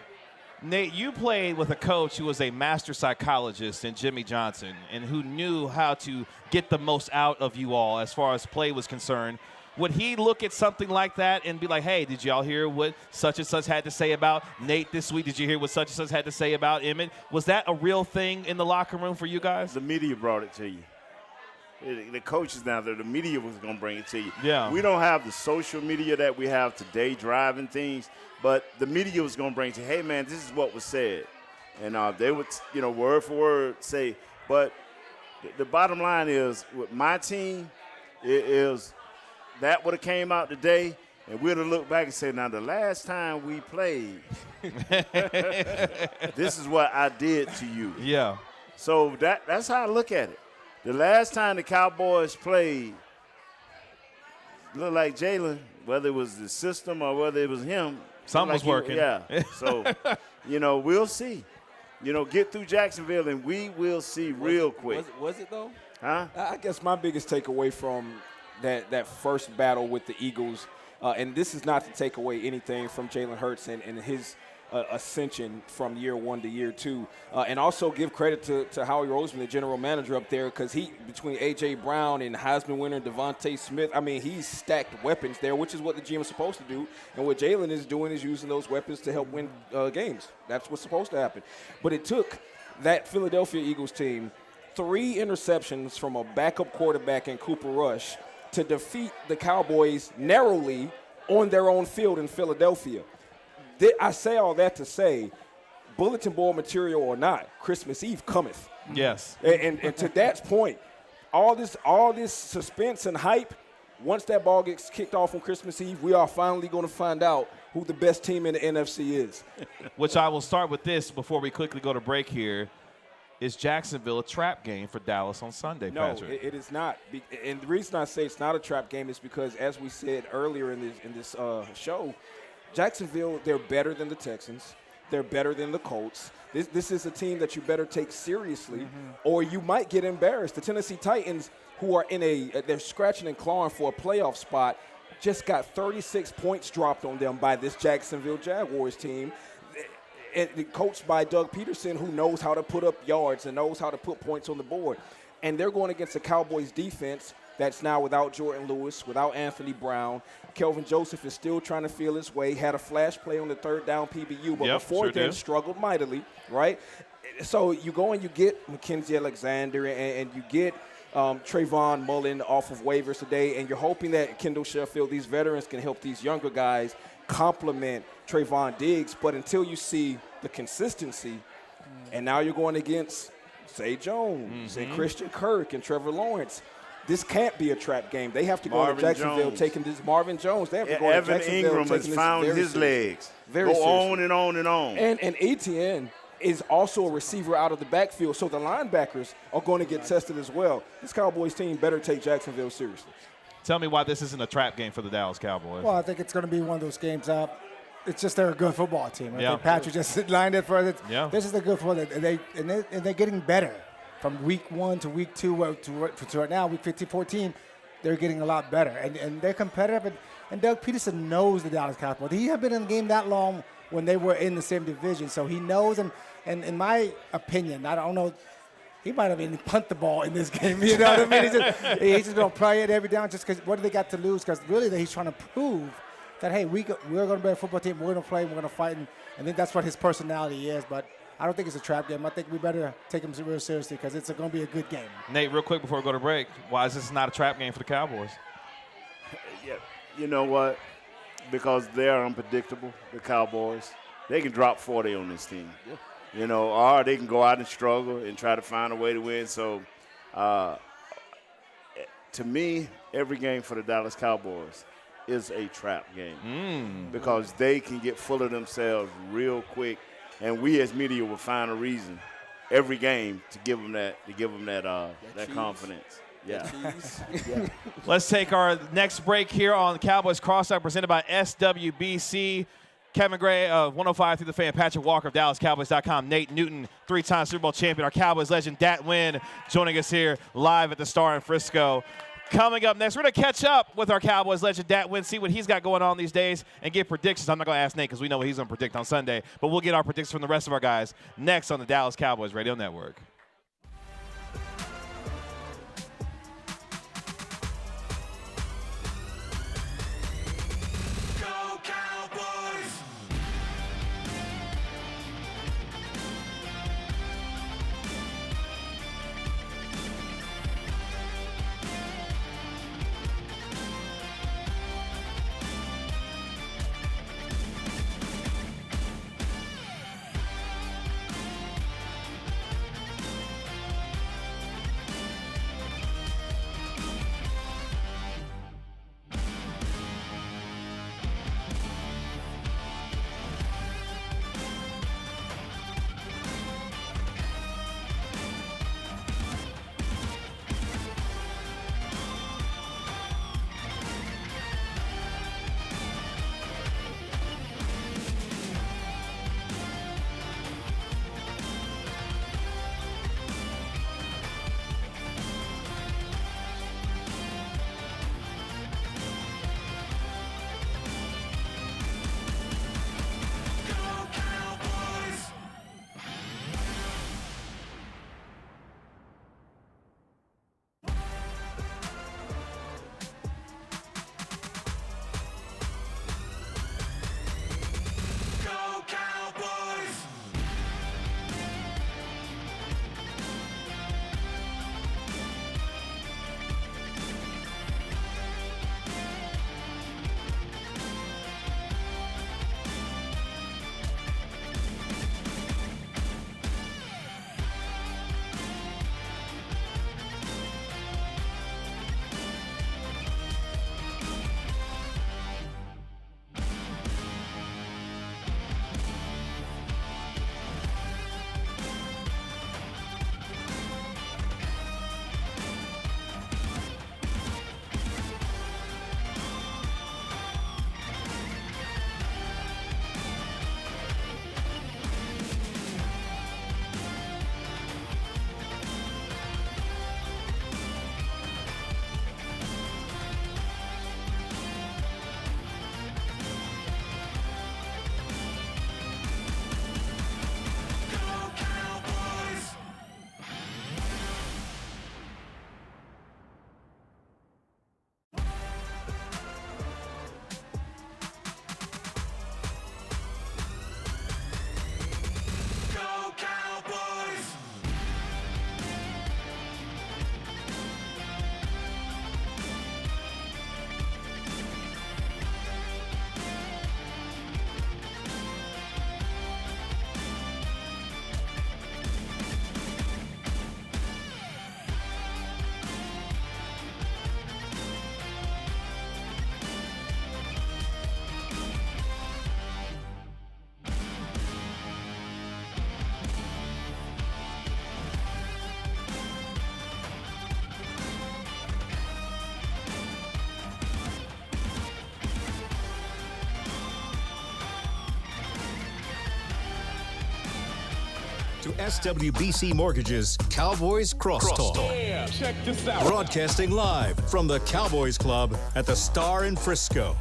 Nate, you played with a coach who was a master psychologist in Jimmy Johnson and who knew how to get the most out of you all as far as play was concerned. Would he look at something like that and be like, hey, did y'all hear what such and such had to say about Nate this week? Did you hear what such and such had to say about Emmett? Was that a real thing in the locker room for you guys? The media brought it to you. The coaches down there, the media was going to bring it to you. Yeah. We don't have the social media that we have today driving things, but the media was going to bring it to you. Hey, man, this is what was said. And they would, word for word say. But the bottom line is, with my team, it is that would have came out today, and we'd have looked back and said, now, the last time we played, this is what I did to you. Yeah. So that's how I look at it. The last time the Cowboys played, looked like Jalen, whether it was the system or whether it was him. Something was working. Yeah. So, we'll see. Get through Jacksonville, and we will see real quick. Was it though? Huh? I guess my biggest takeaway from that first battle with the Eagles, and this is not to take away anything from Jalen Hurts and his ascension from year 1 to year 2, and also give credit to Howie Roseman, the general manager up there, because between A.J. Brown and Heisman winner Devontae Smith, I mean, he's stacked weapons there, which is what the GM is supposed to do. And what Jalen is doing is using those weapons to help win games. That's what's supposed to happen. But it took that Philadelphia Eagles team 3 interceptions from a backup quarterback in Cooper Rush to defeat the Cowboys narrowly on their own field in Philadelphia. I say all that to say, bulletin board material or not, Christmas Eve cometh. Yes. And to that point, all this suspense and hype, once that ball gets kicked off on Christmas Eve, we are finally going to find out who the best team in the NFC is. Which I will start with this before we quickly go to break here. Is Jacksonville a trap game for Dallas on Sunday, Patrick? No, it is not. And the reason I say it's not a trap game is because, as we said earlier in this show, Jacksonville, they're better than the Texans. They're better than the Colts. This is a team that you better take seriously, or you might get embarrassed. The Tennessee Titans, who are they're scratching and clawing for a playoff spot, just got 36 points dropped on them by this Jacksonville Jaguars team. And coached by Doug Peterson, who knows how to put up yards and knows how to put points on the board. And they're going against the Cowboys defense that's now without Jordan Lewis, without Anthony Brown. Kelvin Joseph is still trying to feel his way, had a flash play on the third down PBU, but before then struggled mightily, right? So you go and you get Mackenzie Alexander and you get Trayvon Mullen off of waivers today, and you're hoping that Kendall Sheffield, these veterans, can help these younger guys complement Trayvon Diggs. But until you see the consistency, and now you're going against Zay Jones and Christian Kirk and Trevor Lawrence, this can't be a trap game. They have to go to Jacksonville taking this Marvin Jones. They have to go to Evan Jacksonville Ingram has found his legs. Very go on and on and on. And Etienne is also a receiver out of the backfield, so the linebackers are going to get tested as well. This Cowboys team better take Jacksonville seriously. Tell me why this isn't a trap game for the Dallas Cowboys. Well, I think it's going to be one of those games. It's just they're a good football team. I Yeah. think Patrick just lined it for it. Yeah. This is a good football. And they're getting better from week 1 to week 2 to right now, week 15, 14. They're getting a lot better. And they're competitive. And Doug Peterson knows the Dallas Cowboys. He had been in the game that long when they were in the same division. So he knows. And in my opinion, I don't know, he might have even punt the ball in this game. You know what I mean? He's just going to play it every down just because what do they got to lose? Because really he's trying to prove that, hey, we're going to be a football team. We're going to play. We're going to fight. And I think that's what his personality is. But I don't think it's a trap game. I think we better take him real seriously because it's going to be a good game. Nate, real quick before we go to break, why is this not a trap game for the Cowboys? Yeah, you know what? Because they are unpredictable, the Cowboys. They can drop 40 on this team. Yeah. You know, or they can go out and struggle and try to find a way to win. So, to me, every game for the Dallas Cowboys is a trap game because they can get full of themselves real quick, and we as media will find a reason every game to give them that confidence. Yeah. Yeah. Let's take our next break here on the Cowboys Crosstalk presented by SWBC. Kevin Gray of 105 through the Fan, Patrick Walker of DallasCowboys.com, Nate Newton, 3-time Super Bowl champion, our Cowboys legend, Dat Nguyen, joining us here live at the Star in Frisco. Coming up next, we're going to catch up with our Cowboys legend, Dat Nguyen, see what he's got going on these days, and get predictions. I'm not going to ask Nate because we know what he's going to predict on Sunday, but we'll get our predictions from the rest of our guys next on the Dallas Cowboys Radio Network. Go Cowboys! SWBC Mortgage's Cowboys Crosstalk. Yeah, check this out. Broadcasting live from the Cowboys Club at the Star in Frisco.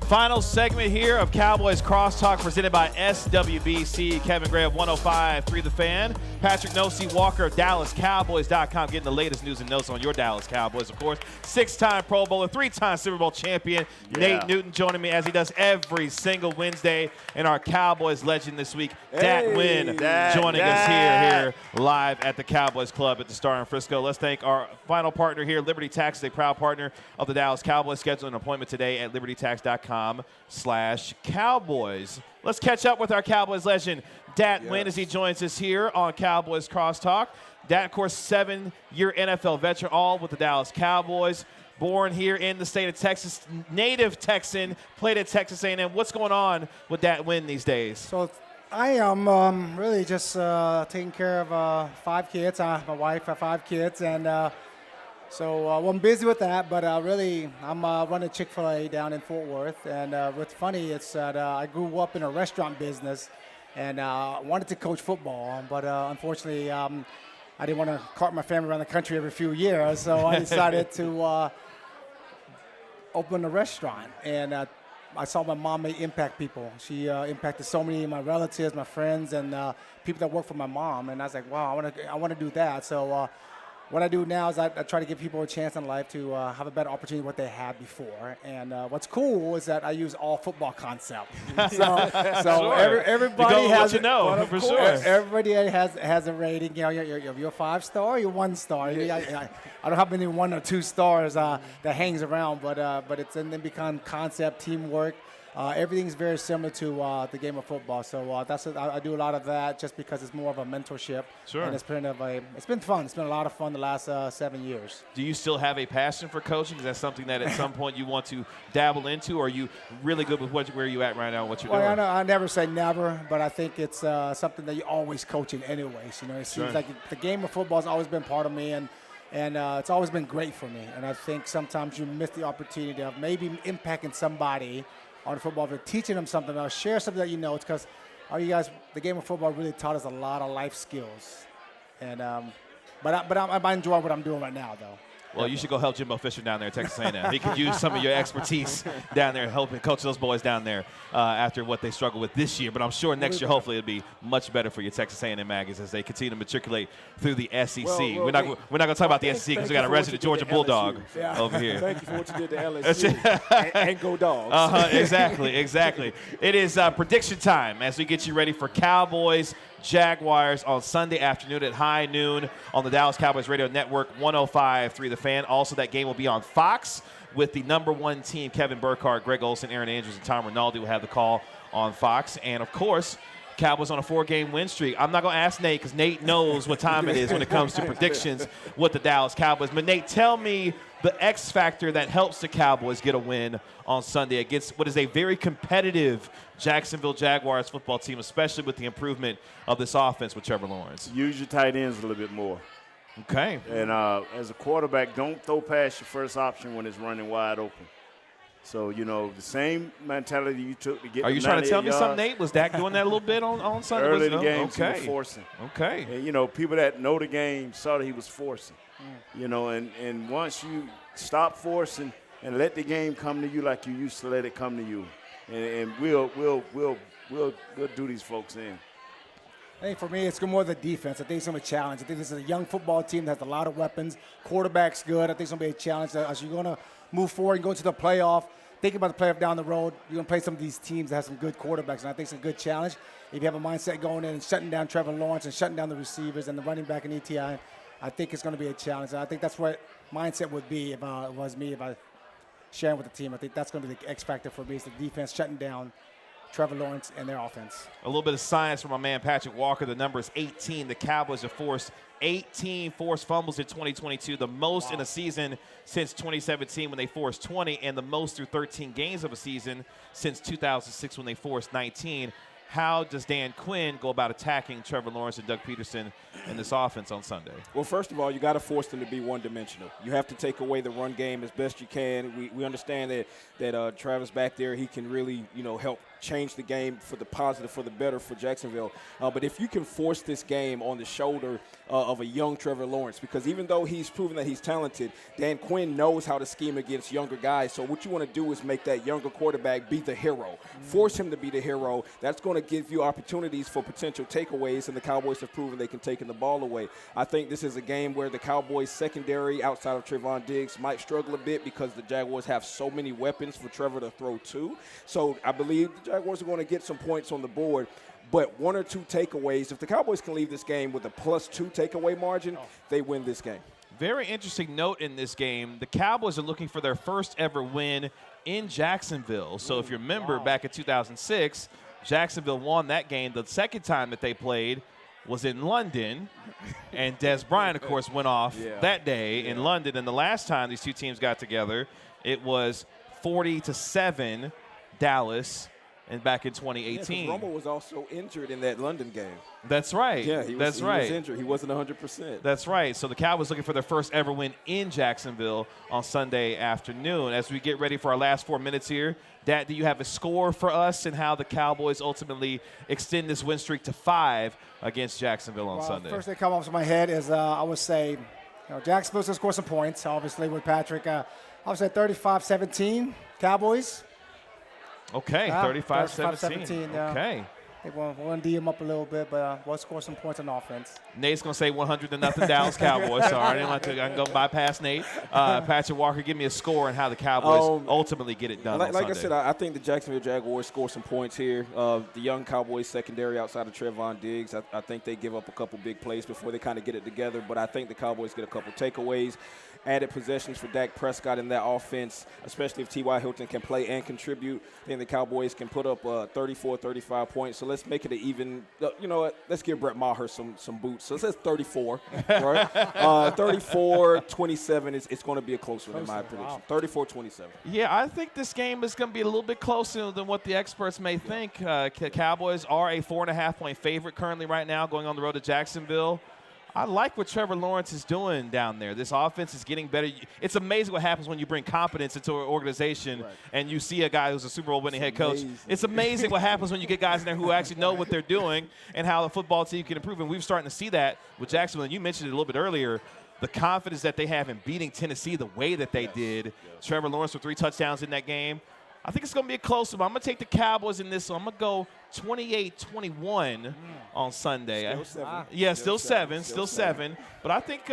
Final segment here of Cowboys Crosstalk presented by SWBC. Kevin Gray of 105.3 The Fan. Patrick Nosey Walker of DallasCowboys.com getting the latest news and notes on your Dallas Cowboys, of course. 6-time Pro Bowler, 3-time Super Bowl champion. Yeah. Nate Newton joining me as he does every single Wednesday. And our Cowboys legend this week, Dat Nguyen, joining us here live at the Cowboys Club at the Star in Frisco. Let's thank our final partner here, Liberty Tax is a proud partner of the Dallas Cowboys. Schedule an appointment today at libertytax.com/Cowboys. Let's catch up with our Cowboys legend, Dat Nguyen, as he joins us here on Cowboys Crosstalk. Dat, of course, 7-year NFL veteran, all with the Dallas Cowboys. Born here in the state of Texas, native Texan, played at Texas A&M. What's going on with Dat Nguyen these days? So I am really just taking care of 5 kids. My wife has 5 kids, and so I'm busy with that. But really, I'm running Chick-fil-A down in Fort Worth. And what's funny is that I grew up in a restaurant business and wanted to coach football, but unfortunately, I didn't want to cart my family around the country every few years, so I decided to open a restaurant. And I saw my mom impact people. She impacted so many of my relatives, my friends, and people that work for my mom. And I was like, wow, I want to do that. So what I do now is I try to give people a chance in life to have a better opportunity than what they had before. And what's cool is that I use all football concept. So Sure. everybody has for sure. Everybody has a rating. You know, you're a 5-star, you're 1-star. I don't have any 1 or 2 stars that hangs around, but it's then become concept, teamwork. Everything's very similar to the game of football. So I do a lot of that just because it's more of a mentorship. Sure. And it's been fun. It's been a lot of fun the last 7 years. Do you still have a passion for coaching? Is that something that at some point you want to dabble into, or are you really good with where you're at right now and what you're doing? I never say never, but I think it's something that you're always coaching anyways. You know, it seems like the game of football has always been part of me, and it's always been great for me. And I think sometimes you miss the opportunity of maybe impacting somebody on the football field, teaching them something else, share something that you know. It's because the game of football really taught us a lot of life skills. And but I enjoy what I'm doing right now, though. Well, you should go help Jimbo Fisher down there at Texas A&M. He could use some of your expertise down there, helping coach those boys down there after what they struggle with this year. But I'm sure next year, hopefully, it'll be much better for your Texas A&M Aggies as they continue to matriculate through the SEC. We're not going to talk about the SEC because we got a resident Georgia Bulldog over here. Thank you for what you did to LSU and go Dogs. Exactly. It is prediction time as we get you ready for Cowboys Jaguars on Sunday afternoon at high noon on the Dallas Cowboys Radio Network, 105.3 The Fan. Also, that game will be on Fox with the #1 team, Kevin Burkhardt, Greg Olsen, Aaron Andrews, and Tom Rinaldi will have the call on Fox. And, of course, Cowboys on a 4-game win streak. I'm not going to ask Nate because Nate knows what time it is when it comes to predictions with the Dallas Cowboys. But, Nate, tell me the X factor that helps the Cowboys get a win on Sunday against what is a very competitive Jacksonville Jaguars football team, especially with the improvement of this offense with Trevor Lawrence. Use your tight ends a little bit more. Okay. And as a quarterback, don't throw past your first option when it's running wide open. So, the same mentality you took to get. Are you trying to tell me something, Nate? Was Dak doing that a little bit on Sunday? Early in the game, he was forcing. Okay. And, people that know the game saw that he was forcing. And once you stop forcing and let the game come to you like you used to let it come to you, and we'll do these folks in. I think for me, it's more the defense. I think it's going to be a challenge. I think this is a young football team that has a lot of weapons. Quarterback's good. I think it's going to be a challenge as you're going to move forward and go into the playoff. Thinking about the playoff down the road, you're going to play some of these teams that have some good quarterbacks, and I think it's a good challenge. If you have a mindset going in and shutting down Trevor Lawrence and shutting down the receivers and the running back and ETI, I think it's going to be a challenge. And I think that's what mindset would be if it was me, if I sharing with the team. I think that's going to be the X factor for me is the defense shutting down Trevor Lawrence and their offense. A little bit of science from my man Patrick Walker. The number is 18. The Cowboys have forced 18 forced fumbles in 2022, the most in a season since 2017 when they forced 20, and the most through 13 games of a season since 2006 when they forced 19. How does Dan Quinn go about attacking Trevor Lawrence and Doug Peterson in this offense on Sunday? Well, first of all, you got to force them to be one-dimensional. You have to take away the run game as best you can. We understand that Travis back there, he can really, help change the game for the positive, for the better for Jacksonville. But if you can force this game on the shoulder of a young Trevor Lawrence, because even though he's proven that he's talented, Dan Quinn knows how to scheme against younger guys. So what you want to do is make that younger quarterback be the hero. Force him to be the hero. That's going to give you opportunities for potential takeaways, and the Cowboys have proven they can take the ball away. I think this is a game where the Cowboys secondary outside of Trayvon Diggs might struggle a bit because the Jaguars have so many weapons for Trevor to throw to. So I believe the Jaguars are going to get some points on the board. But 1 or 2 takeaways, if the Cowboys can leave this game with a +2 takeaway margin, they win this game. Very interesting note in this game. The Cowboys are looking for their first ever win in Jacksonville. So if you remember back in 2006, Jacksonville won that game. The second time that they played was in London, and Des Bryant, of course, went off that day in London. And the last time these two teams got together, it was 40-7 Dallas, and back in 2018. Yeah, Romo was also injured in that London game. That's right. Yeah, he was injured. He wasn't 100%. That's right. So the Cowboys looking for their first ever win in Jacksonville on Sunday afternoon. As we get ready for our last 4 minutes here, Dat, do you have a score for us and how the Cowboys ultimately extend this win streak to 5 against Jacksonville on Sunday? First thing that comes off to my head is I would say, Jacksonville's going to score some points, obviously, with Patrick. I would say 35-17, Cowboys. Okay, 35-17. I Okay. think we're going to D them up a little bit, but we'll score some points on offense. Nate's going to say 100-0 Dallas Cowboys. Sorry, I can go bypass Nate. Patrick Walker, give me a score on how the Cowboys ultimately get it done on Like Sunday. I said, I think the Jacksonville Jaguars score some points here. The young Cowboys secondary outside of Trayvon Diggs, I think they give up a couple big plays before they kind of get it together, but I think the Cowboys get a couple takeaways. Added possessions for Dak Prescott in that offense, especially if T.Y. Hilton can play and contribute. I think the Cowboys can put up 34, 35 points. So let's make it an even, you know what, let's give Brett Maher some boots. So it says 34, right? 34-27, it's going to be a close one in my prediction. 34-27. Yeah, I think this game is going to be a little bit closer than what the experts may think. Cowboys are a 4.5-point favorite currently right now going on the road to Jacksonville. I like what Trevor Lawrence is doing down there. This offense is getting better. It's amazing what happens when you bring confidence into an organization and you see a guy who's a Super Bowl winning head coach. It's amazing what happens when you get guys in there who actually know what they're doing and how the football team can improve. And we've starting to see that with Jacksonville. And you mentioned it a little bit earlier, the confidence that they have in beating Tennessee the way that they did. Trevor Lawrence with 3 touchdowns in that game. I think it's going to be a close one. I'm going to take the Cowboys in this one. I'm going to go 28-21 on Sunday. Still 7. Yeah, still seven. But I think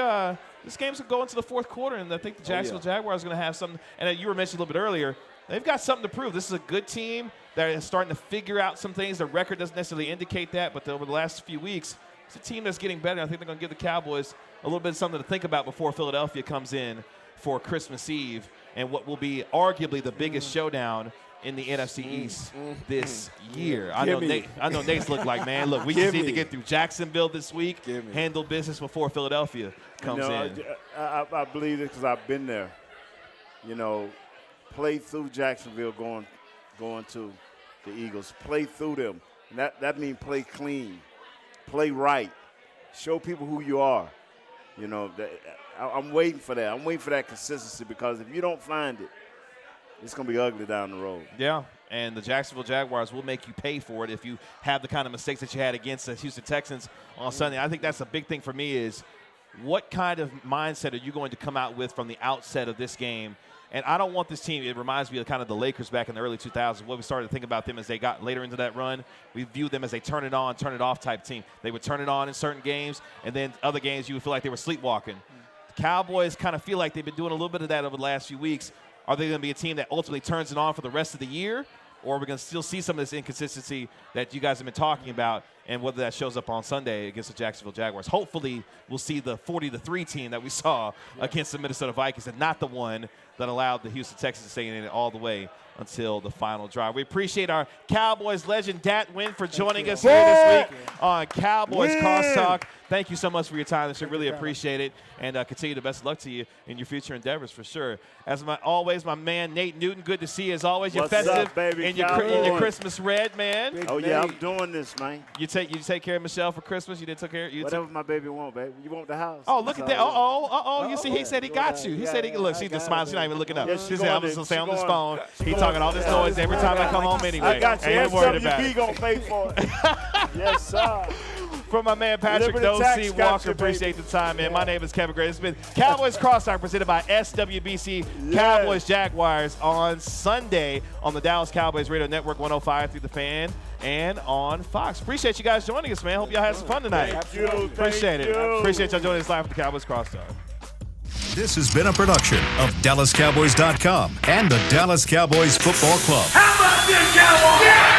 this game's going to go into the fourth quarter, and I think the Jacksonville Jaguars are going to have something. And you were mentioning a little bit earlier, they've got something to prove. This is a good team that is starting to figure out some things. Their record doesn't necessarily indicate that, but over the last few weeks, it's a team that's getting better. I think they're going to give the Cowboys a little bit of something to think about before Philadelphia comes in for Christmas Eve and what will be arguably the biggest showdown in the NFC East this year. I know Nate's look like, man, look, we just need to get through Jacksonville this week, handle business before Philadelphia comes in. I believe it because I've been there. Play through Jacksonville going to the Eagles. Play through them. And that means play clean, play right, show people who you are. I'm waiting for that. I'm waiting for that consistency because if you don't find it, it's going to be ugly down the road. Yeah, and the Jacksonville Jaguars will make you pay for it if you have the kind of mistakes that you had against the Houston Texans on Sunday. I think that's a big thing for me is what kind of mindset are you going to come out with from the outset of this game? And I don't want this team, it reminds me of kind of the Lakers back in the early 2000s. What we started to think about them as they got later into that run, we viewed them as a turn it on, turn it off type team. They would turn it on in certain games, and then other games you would feel like they were sleepwalking. The Cowboys kind of feel like they've been doing a little bit of that over the last few weeks. Are they going to be a team that ultimately turns it on for the rest of the year? Or are we going to still see some of this inconsistency that you guys have been talking about and whether that shows up on Sunday against the Jacksonville Jaguars? Hopefully we'll see the 40-3 team that we saw against the Minnesota Vikings and not the one that allowed the Houston Texans to stay in it all the way until the final drive. We appreciate our Cowboys legend, Dat Nguyen, for joining us here this week on Cowboys Crosstalk. Thank you so much for your time. I really appreciate it. And continue the best of luck to you in your future endeavors for sure. As always, my man, Nate Newton, good to see you as always. You're festive up, baby? in your Christmas red, man. I'm doing this, man. You take care of Michelle for Christmas? You did take care of you? Whatever my baby want, baby. You want the house? Oh, look at that. You see, he said he got you. He said he, look, she's just smiling. She's not even looking up. She said, I'm just going to stay on this phone. He talking talking all this noise every time I come home anyway. I got you. Ain't even worried about SWB it. going to pay for it. Yes, sir. From my man Patrick Liberty tax Dosey got Walker, you, baby. appreciate the time, man. My name is Kevin Gray. It's been Cowboys Crosstalk presented by SWBC Cowboys Jaguars on Sunday on the Dallas Cowboys Radio Network 105 through the Fan and on Fox. Appreciate you guys joining us, man. Hope y'all had some fun tonight. Appreciate it. Appreciate y'all joining us live for the Cowboys Crosstalk. This has been a production of DallasCowboys.com and the Dallas Cowboys Football Club. How about this, Cowboys? Yeah!